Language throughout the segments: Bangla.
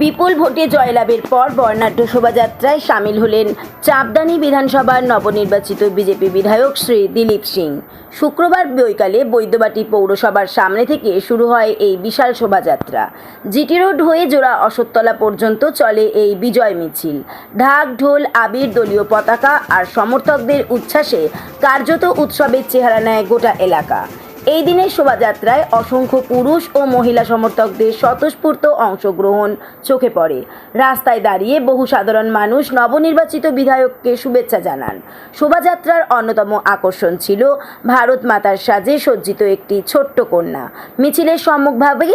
বিপুল ভোটে জয়লাভের পর বর্ণাঢ্য শোভাযাত্রায় সামিল হলেন চাপদানি বিধানসভার নবনির্বাচিত বিজেপি বিধায়ক শ্রী দিলীপ সিং। শুক্রবার বৈকালে বৈদ্যবাটি পৌরসভার সামনে থেকে শুরু হয় এই বিশাল শোভাযাত্রা। জিটি রোড হয়ে জোড়া অশোকতলা পর্যন্ত চলে এই বিজয় মিছিল। ঢাক ঢোল আবির, দলীয় পতাকা আর সমর্থকদের উচ্ছ্বাসে কার্যত উৎসবের চেহারা নেয় গোটা এলাকা। এই দিনের শোভাযাত্রায় অসংখ্য পুরুষ ও মহিলা সমর্থকদের স্বতঃস্ফূর্ত অংশগ্রহণ চোখে পড়ে। রাস্তায় দাঁড়িয়ে বহু সাধারণ মানুষ নবনির্বাচিত বিধায়ককে শুভেচ্ছা জানান। শোভাযাত্রার অন্যতম আকর্ষণ ছিল ভারত মাতার সাজে সজ্জিত একটি ছোট্ট কন্যা। মিছিলের সম্মুখভাবে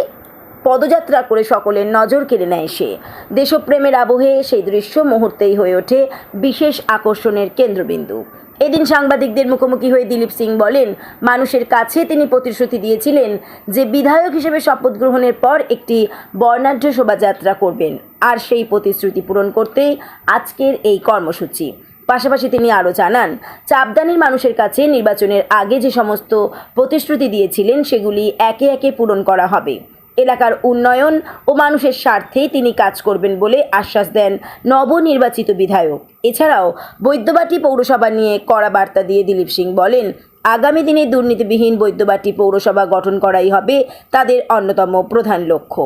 পদযাত্রা করে সকলের নজর কেড়ে নেয় সে। দেশপ্রেমের আবহে সেই দৃশ্য মুহূর্তেই হয়ে ওঠে বিশেষ আকর্ষণের কেন্দ্রবিন্দু। এদিন সাংবাদিকদের মুখোমুখি হয়ে দিলীপ সিং বলেন, মানুষের কাছে তিনি প্রতিশ্রুতি দিয়েছিলেন যে বিধায়ক হিসেবে শপথ গ্রহণের পর একটি বর্ণাঢ্য শোভাযাত্রা করবেন, আর সেই প্রতিশ্রুতি পূরণ করতেই আজকের এই কর্মসূচি। পাশাপাশি তিনি আরও জানান, চাপদানির মানুষের কাছে নির্বাচনের আগে যে সমস্ত প্রতিশ্রুতি দিয়েছিলেন সেগুলি একে একে পূরণ করা হবে। এলাকার উন্নয়ন ও মানুষের স্বার্থেই তিনি কাজ করবেন বলে আশ্বাস দেন নবনির্বাচিত বিধায়ক। এছাড়াও বৈদ্যবাটি পৌরসভা নিয়ে কড়া বার্তা দিয়ে দিলীপ সিং বলেন, আগামী দিনে দুর্নীতিবিহীন বৈদ্যবাটি পৌরসভা গঠন করাই হবে তাদের অন্যতম প্রধান লক্ষ্য।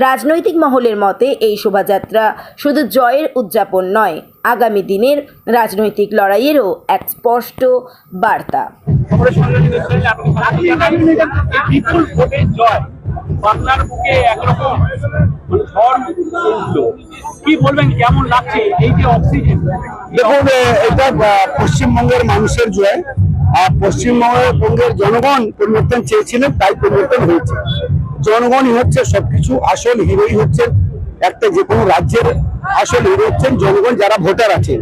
রাজনৈতিক মহলের মতে এই শোভাযাত্রা শুধু জয়ের উদযাপন নয়, আগামী দিনের রাজনৈতিক লড়াইয়েরও এক স্পষ্ট বার্তা। বাংলার বুকে একরকম ঝড় উঠলো, কি বলবেন, কেমন লাগছে এই যে অক্সিজেন? দেখুন, এটা পশ্চিমবঙ্গের মানুষের জয়। আর পশ্চিমবঙ্গের জনগণ পরিবর্তন চেয়েছিলেন, তাই পরিবর্তন হয়েছে। জনগণই হচ্ছে সবকিছু, আসল হিরোই হচ্ছেন একটা যে কোনো রাজ্যের আসল হিরো হচ্ছেন জনগণ, যারা ভোটার আছেন।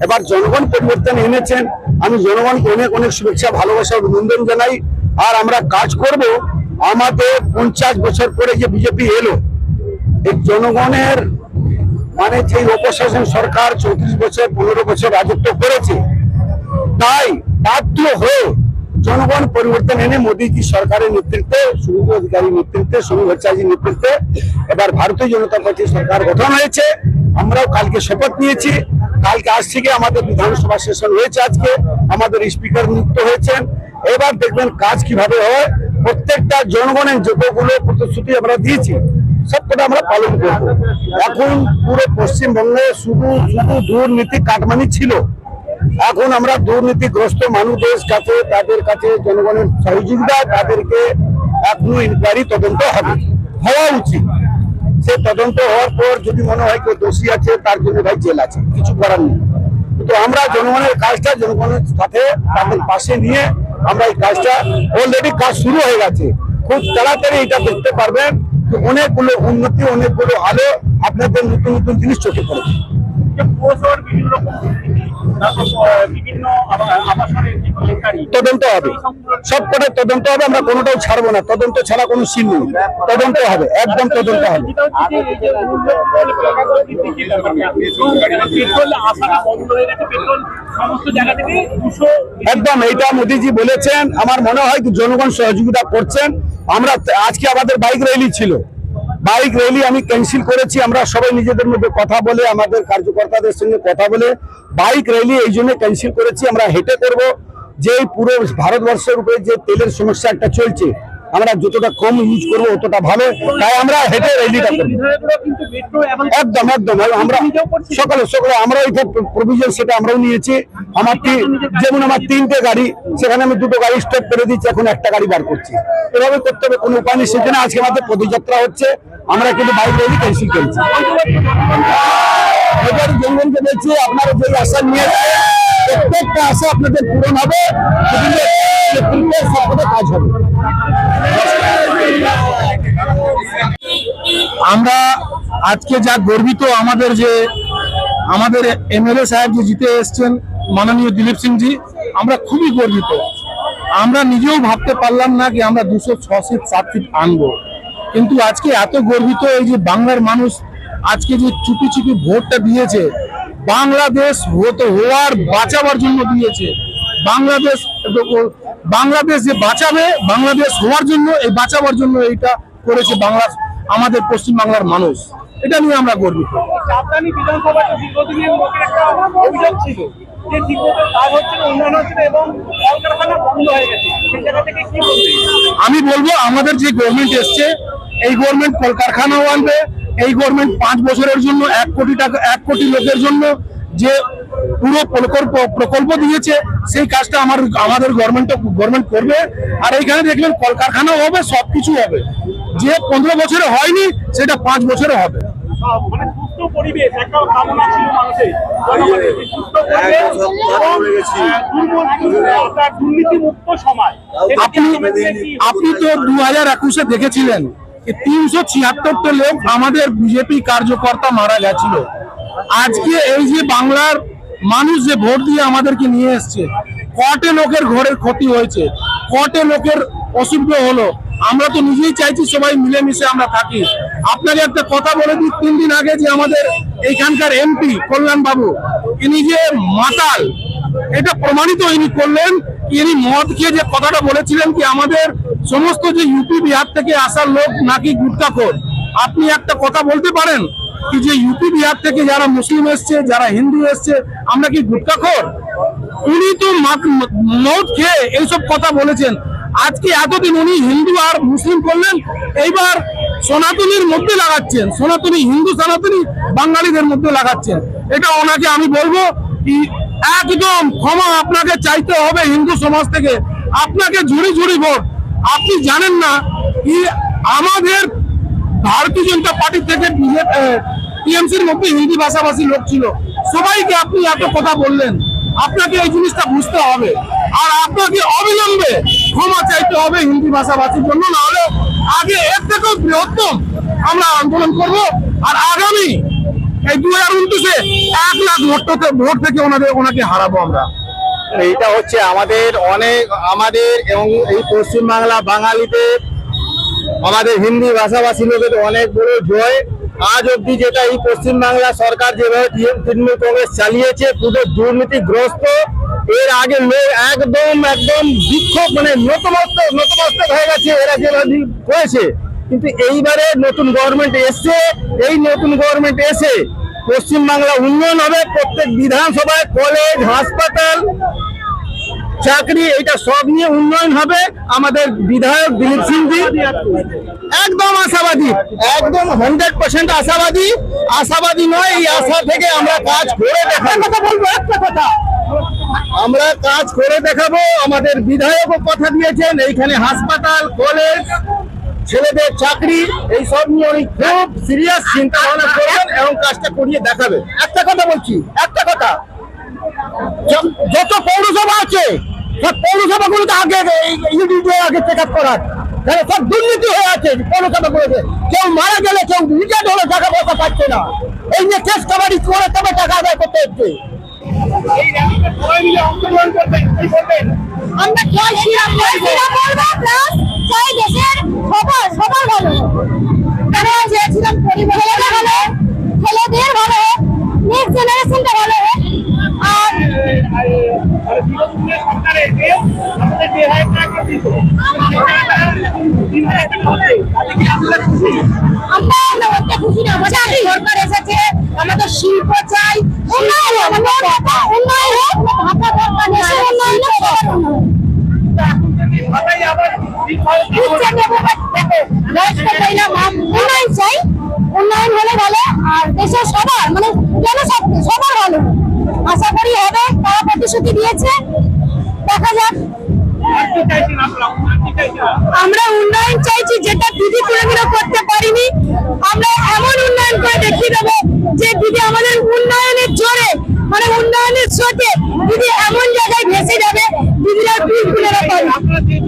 এবার জনগণ পরিবর্তন এনেছেন। আমি জনগণকে অনেক অনেক শুভেচ্ছা, ভালোবাসা, অভিনন্দন জানাই। আর আমরা কাজ করব। আমাদের 50 বছর পরে যে বিজেপি এলো, এই জনগণের মানে যে অপশাসন সরকার 34 বছর 15 বছর রাজত্ব করেছে, তাই বাধ্য হয়ে জনগণ পরিবর্তন এনে মোদীজি সরকারের নেতৃত্বে, শুভেন্দু অধিকারীর নেতৃত্বে, সমীর ভট্টাচার্যের নেতৃত্বে এবার ভারতীয় জনতা পার্টি সরকার গঠন হয়েছে। আমরাও কালকে শপথ নিয়েছি। কালকে আজ থেকে আমাদের বিধানসভা সেশন হয়েছে। আজকে আমাদের স্পিকার নিযুক্ত হয়েছেন। এবার দেখবেন কাজ কিভাবে হয়। প্রত্যেকটা জনগণের যতগুলো প্রতিশ্রুতি আমরা দিয়েছি সবকটা আমরা পালন করব। এখন পুরো পশ্চিমবঙ্গে শুধু দুর্নীতি কাটমানি ছিল। এখন আমরা দুর্নীতিগ্রস্ত মানুষদের কাছে, তাদের কাছে জনগণের সহযোগিতা, তাদেরকে এখনো ইনকোয়ারি তদন্ত হওয়া উচিত। সে তদন্ত হওয়ার পর যদি মনে হয় কেউ দোষী আছে, তার জন্য ভাই জেল আছে, কিছু করার নেই। তো আমরা জনগণের কাজটা জনগণের সাথে তাদের পাশে নিয়ে আমরা এই কাজটা অলরেডি কাজ শুরু হয়ে গেছে। খুব তাড়াতাড়ি এটা দেখতে পারবেন অনেকগুলো উন্নতি, অনেকগুলো আলো, আপনাদের নতুন নতুন জিনিস চোখে পড়বে। তদন্ত হবে, সবকটা তদন্ত হবে। আমরা কোনোটাও ছাড়বো না। তদন্ত ছাড়া কোনো সিন নেই। তদন্ত হবে, একদম তদন্ত হবে। একদম এইটা মোদীজি বলেছেন। আমার মনে হয় জনগণ সহযোগিতা করছেন। আমরা আজকে আমাদের বাইক র্যালি ছিল, বাইক র্যালি আমি ক্যান্সেল করেছি। আমরা সবাই নিজেদের মধ্যে কথা বলে, আমাদের কার্যকর্তাদের সঙ্গে কথা বলে বাইক র্যালি এই জন্য ক্যান্সেল করেছি। আমরা হেঁটে করব। যে পুরো ভারতবর্ষের উপরে যে তেলের সমস্যা একটা চলছে, আমরা যতটা কম ইউজ করবো ততটা ভালো। তাই আমরা হেঁটে র্যালিটা করবো। একদম একদম আমরা সকালে আমরা এটা প্রভিশন সেটা আমরাও নিয়েছি। যেমন আমার 3টে গাড়ি, সেখানে আমি 2টো গাড়ি স্টপ করে দিচ্ছি, এখন একটা গাড়ি বার করছি। এভাবে করতে হবে, কোনো উপায় নেই। সেজন্য আজকে আমাদের পদযাত্রা হচ্ছে। আমরা কিন্তু বাইক র্যালি ক্যান্সেল করেছি। এবার জনগণকে বলছি, আপনারা যে আশা নিয়ে প্রত্যেকটা আশা আপনাদের পূরণ হবে, কাজ হবে। আমরা আজকে যা গর্বিত, আমাদের এমএলএ সাহেব যে জিতে এসছেন মাননীয় দিলীপ সিং জি, আমরা খুবই গর্বিত। আমরা নিজেও ভাবতে পারলাম না যে আমরা 206 সিট 7 সিট আনবো, কিন্তু আজকে এত গর্বিত। এই যে বাংলার মানুষ আজকে যে চুপি চুপি ভোটটা দিয়েছে, বাংলাদেশ হওয়ার বাঁচাবার জন্য দিয়েছে। বাংলাদেশ যে বাঁচাবে, বাংলাদেশ হওয়ার জন্য, এই বাঁচাবার জন্য এইটা করেছে আমাদের পশ্চিম বাংলার মানুষ। এটা নিয়ে আমরা গর্বিত। চাপদানি বিধানসভায় দীর্ঘদিনের লোকের একটা অভিযোগ ছিল যে ঠিকমতো কাজ হচ্ছে না, উন্নয়ন হচ্ছে না এবং কলকারখানা বন্ধ হয়ে গেছে, সেই জায়গা থেকে কি বলবে? আমি বলবো আমাদের যে গভর্নমেন্ট এসছে এই গভর্নমেন্ট কলকারখানাও আনবে, এই গভর্নমেন্ট 5 বছরের জন্য 1 কোটি টাকা 1 কোটি লোকের জন্য যে পুরো প্রকল্প দিয়েছে সেই কাজটা আমাদের গভর্নমেন্ট করবে। আর এইখানে দেখবেন কলকারখানাও হবে, সবকিছু হবে, যে 15 বছরে হয়নি সেটা 5 বছরে হবে। মানে সুস্থ পরিবেশ একটা কামনা ছিল মানুষের, জনগণের যে সুস্থ পরিবেশ এবং দুর্নীতি মুক্ত সমাজ। আপনি তো 2021-এ দেখেছিলেন 376টা লোক আমাদের বিজেপি কার্যকর্তা মারা গেছিল। আজকে এই যে বাংলার মানুষ যে ভোট দিয়ে আমাদেরকে নিয়ে এসছে, কটে লোকের ঘরের ক্ষতি হয়েছে, কটে লোকের অসুবিধা হলো। আমরা তো নিজেই চাইছি সবাই মিলেমিশে আমরা থাকি। আপনাকে একটা কথা বলে দিই, 3 দিন আগে যে আমাদের এইখানকার এমপি কল্যাণ বাবু ইনি যে মাতাল, এটা প্রমাণিত ইনি করলেন। ইনি মদ খেয়ে যে কথাটা বলেছিলেন কি আমাদের সমস্ত যে ইউপি বিহার থেকে আসার লোক নাকি গুটখাখোর। আপনি একটা কথা বলতে পারেন কি যে ইউপি বিহার থেকে যারা মুসলিম এসছে, যারা হিন্দু এসছে, আমরা কি গুটখাখোর? উনি তো মদ খেয়ে এইসব কথা বলেছেন। আজকে এতদিন উনি হিন্দু আর মুসলিম করলেন, এইবার সনাতনীর মধ্যে লাগাচ্ছেন, সনাতনী হিন্দু সনাতনী বাঙালিদের মধ্যে লাগাচ্ছেন। এটা ওনাকে আমি বলবো কি একদম ক্ষমা আপনাকে চাইতে হবে হিন্দু সমাজ থেকে। আপনাকে ঝুড়ি ঝুড়ি ভোট। আপনি জানেন না কি আমাদের ভারতীয় জনতা পার্টি থেকে টিএমসির মধ্যে হিন্দি ভাষাভাষী লোক ছিল, সবাইকে আপনি এত কথা বললেন। আপনাকে এই জিনিসটা বুঝতে হবে আর আপনাকে অবিলম্বে ক্ষমা চাইতে হবে হিন্দি ভাষাভাষীর জন্য, না হলে আগে এর থেকেও বৃহত্তম আমরা আন্দোলন করব। আর আগামী এই 2029-এ 1 লাখ ভোট থেকে ওনাকে হারাবো আমরা। এইটা হচ্ছে আমাদের এবং এই পশ্চিমবাংলা বাঙালিদের, আমাদের হিন্দি ভাষাভাষী লোকের অনেক বড় জয়। আজ অব্দি যেটা এই পশ্চিমবাংলা সরকার যেভাবে তৃণমূল কংগ্রেস চালিয়েছে পুরো দুর্নীতিগ্রস্ত। এর আগে লোক একদম বিক্ষোভ মানে নতমস্তক হয়ে গেছে এরা যেভাবে করেছে। কিন্তু এইবারে নতুন গভর্নমেন্ট এসছে, এই নতুন গভর্নমেন্ট এসে পশ্চিমবাংলা উন্নয়ন হবে। প্রত্যেক বিধানসভায় কলেজ, হাসপাতাল, চাকরি, এটা সব নিয়ে উন্নয়ন হবে। আমাদের বিধায়ক দিলীপ সিংজি একদম আশাবাদী, একদম 100% আশাবাদী নয়। এই আশা থেকে আমরা কাজ করে দেখাবো। আমরা কাজ করে দেখাবো। আমাদের বিধায়কও কথা দিয়েছেন, এইখানে হাসপাতাল, কলেজ, ছেলেদের চাকরি, এই সব নিয়ে উনি খুব সিরিয়াস চিন্তা ভাবনা করবেন এবং কাজটা করিয়ে দেখাবে। একটা কথা বলছি, যত পৌরসভা আছে সব পৌরসভাগুলোতে আগে চেক আপ করার, সব দুর্নীতি হয়ে আছে পৌরসভাগুলোতে। কেউ মারা গেলে, কেউ রিটায়ার্ড হলে টাকা পয়সা পাচ্ছে না। এই যে কেস কাবাডি করে তবে টাকা আদায় করতে হচ্ছে। এই র্যালিতে সবাই মিলে অংশগ্রহণ করবেন, কি করবেন? আমরা জয় শ্রীরাম বলবো, প্লাস জয় দেশের সবার ভালো। আমরা চেয়েছিলাম পরিবারের ভালো, ছেলেদের ভালো, নেক্সট জেনারেশনটা ভালো। আর বিরোধী সরকারের আমাদের যে হয় একটা দিত আমরা অনেক খুশি না, আমাদের সরকার এসেছে, আমাদের শিল্প চাই, উন্নয়ন হোক, উন্নয়ন হলে ভালো। আর দেশের সবার মানে জনশক্তি সবার ভালো আশা করি হবে। তারা প্রতিশ্রুতি দিয়েছে, দেখা যাক। আমরা উন্নয়ন চাইছি যেটা দিদি কোনোদিনও করতে পারিনি। আমরা এমন উন্নয়ন করে দেখিয়ে দেবো যে দিদি আমাদের উন্নয়নের জোরে মানে উন্নয়নের স্রোতে দিদি এমন জায়গায় ভেসে যাবে, দিদিরা পুরো পাবে।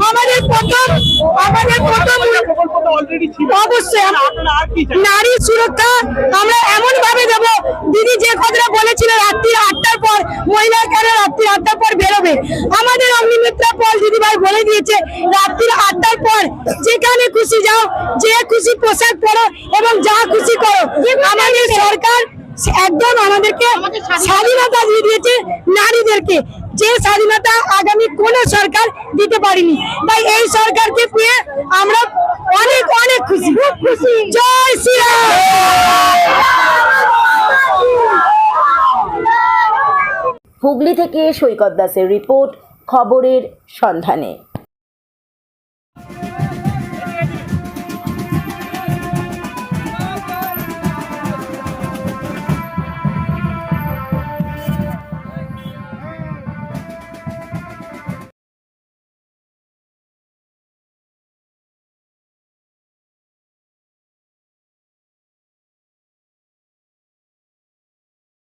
আমাদের প্রথম অবশ্যই নারী সুরক্ষা আমরা এমন ভাবে দেবো। দিদি যে কথাটা বলেছিল রাত্রি 8টার পর মহিলা কেন রাত্রি 8টার পর বেরোবে, আমাদের অগ্নিমিত্রা পল দিদিভাই বলে দিয়েছে রাত্রি 8টার পর যেখানে খুশি যাও, যে খুশি পোশাক পরো এবং যা খুশি করো। আমাদের সরকার একদম আমাদেরকে স্বাধীনতা দিয়ে দিয়েছে নারীদেরকে, যে স্বাধীনতা আগামী কোন সরকার দিতে পারেনি। তাই এই সরকারকে পেয়ে আমরা অনেক খুশি। জয় শ্রীরাম। হুগলি থেকে সৈকত দাসের রিপোর্ট, খবরের সন্ধানে।